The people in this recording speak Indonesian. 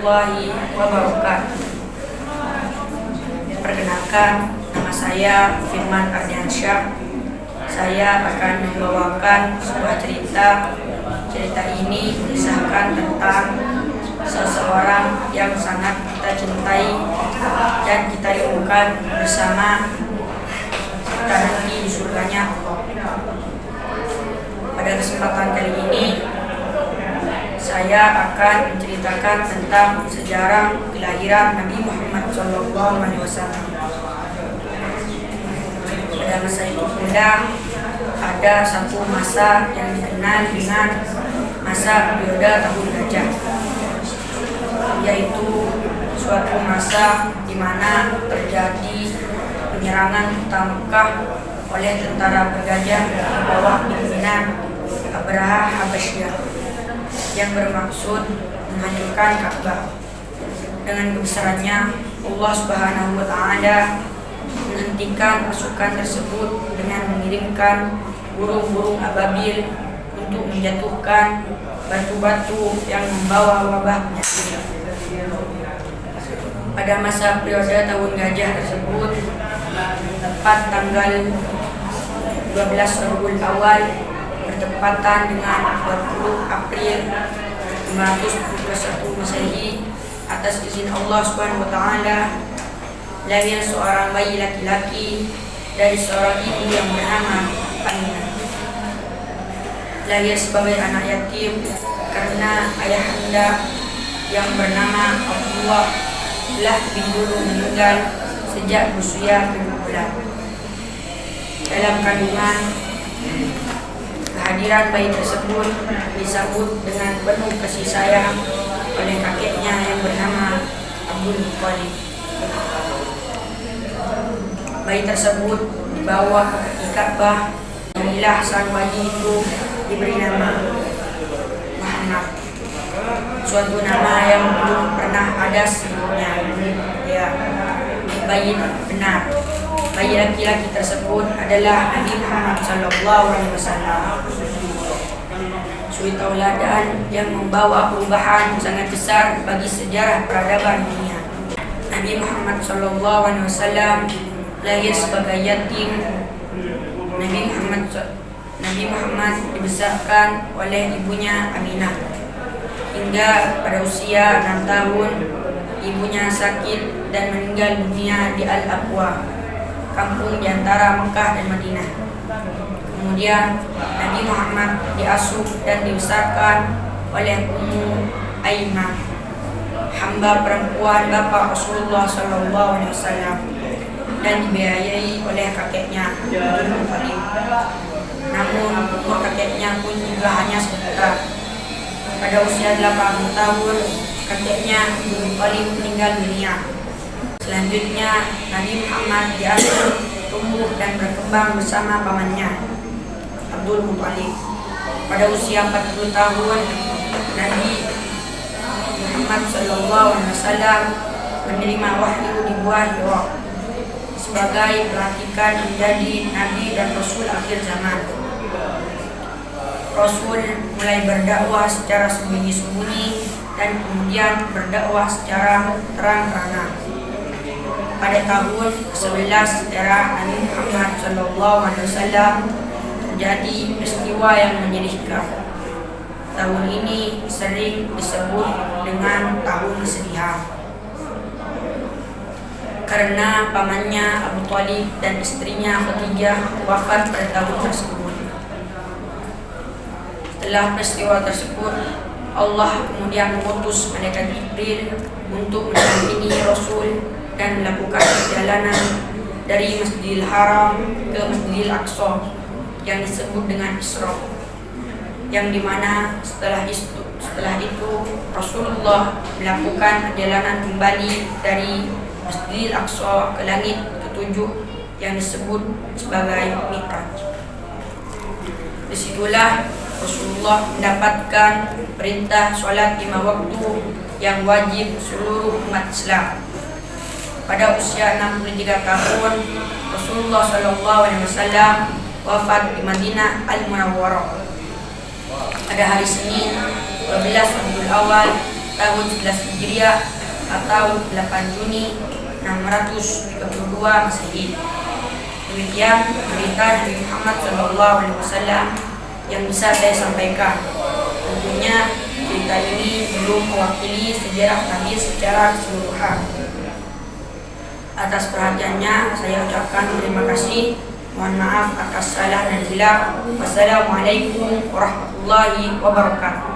warahmatullahi wabarakatuh. Perkenalkan, nama saya Firman Ardiansyah. Saya akan membawakan sebuah cerita. Cerita ini mengisahkan tentang seseorang yang sangat kita cintai dan kita rindukan bersama kita nanti di surganya Allah. Pada kesempatan kali ini saya akan menceritakan tentang sejarah kelahiran Nabi Muhammad SAW. Pada masa itu pula ada satu masa yang dikenal dengan masa periode tahun gajah, yaitu suatu masa di mana terjadi penyerangan kota Mekah oleh tentara bergajah di bawah pimpinan Abraha Habasyah yang bermaksud menghancurkan Ka'bah. Dengan kebesarannya, Allah Subhanahu wa Ta'ala menghentikan pasukan tersebut dengan mengirimkan burung-burung ababil untuk menjatuhkan batu-batu yang membawa wabah penyakit. Pada masa periode tahun gajah tersebut, tepat tanggal 12 Rabiul Awal bertepatan dengan 20 April 571 Masehi, atas izin Allah Subhanahu wa Ta'ala, lahir seorang bayi laki-laki dari seorang ibu yang bernama Aminah. Lahir sebagai anak yatim karena ayahanda yang bernama Abdullah telah lebih dulu meninggal sejak berusia 7 bulan. Dalam kandungan, kehadiran bayi tersebut disambut dengan penuh kasih sayang oleh kakeknya yang bernama Abdul Muttalib. Bayi tersebut dibawa ke kaki Ka'bah. Inilah sang bayi itu diberi nama Muhammad, suatu nama yang belum pernah ada sebelumnya. Ya, bayi benar. Bayi laki-laki tersebut adalah Nabi Muhammad SAW. Suri tauladan yang membawa perubahan sangat besar bagi sejarah peradaban dunia. Nabi Muhammad SAW lahir sebagai yatim. Nabi Muhammad dibesarkan oleh ibunya Aminah hingga pada usia 6 tahun ibunya sakit dan meninggal dunia di Al-Aqwa, kampung di antara Mekah dan Madinah. Kemudian Nabi Muhammad diasuh dan dibesarkan oleh Ummu Aiman, hamba perempuan bapa Rasulullah SAW, dan dibiayai oleh kakeknya Abdul Muttalib. Namun umur kakeknya pun juga hanya sebentar. Pada usia 80 tahun kakeknya Abdul Muttalib meninggal dunia. Selanjutnya Nabi Muhammad diasuh, tumbuh dan berkembang bersama pamannya Abdul Muttalib. Pada usia 40 tahun Nabi Muhammad SAW menerima wahyu di Gua Hira sebagai pelantikan menjadi Nabi dan Rasul akhir zaman. Rasul mulai berdakwah secara sembunyi-sembunyi dan kemudian berdakwah secara terang-terangan. Pada tahun ke-11 era Nabi Muhammad SAW terjadi peristiwa yang menyedihkan. Tahun ini sering disebut dengan tahun kesedihan karena pamannya Abu Thalib dan istrinya Khadijah wafat pada tahun tersebut. Setelah peristiwa tersebut, Allah kemudian mengutus malaikat Jibril untuk mendampingi Rasul dan melakukan perjalanan dari Masjidil Haram ke Masjidil Aqsa yang disebut dengan Isra, yang dimana setelah itu Rasulullah melakukan perjalanan kembali dari Masjidil Aqsa ke langit ketujuh yang disebut sebagai Mi'raj. Disitulah Rasulullah mendapatkan perintah sholat 5 waktu yang wajib seluruh umat Islam. Pada usia 63 tahun, Rasulullah SAW wafat di Madinah Al-Munawwarah pada hari Senin 12 Rabiul Awal tahun 11 Hijriah atau 8 Juni 632 Masehi. Demikian berita Nabi Muhammad SAW yang bisa saya sampaikan. Tentunya cerita ini belum mewakili sejarah Nabi secara keseluruhan. Atas perhatiannya saya ucapkan terima kasih. Mohon maaf atas salah dan hilaf. Wassalamualaikum warahmatullahi wabarakatuh.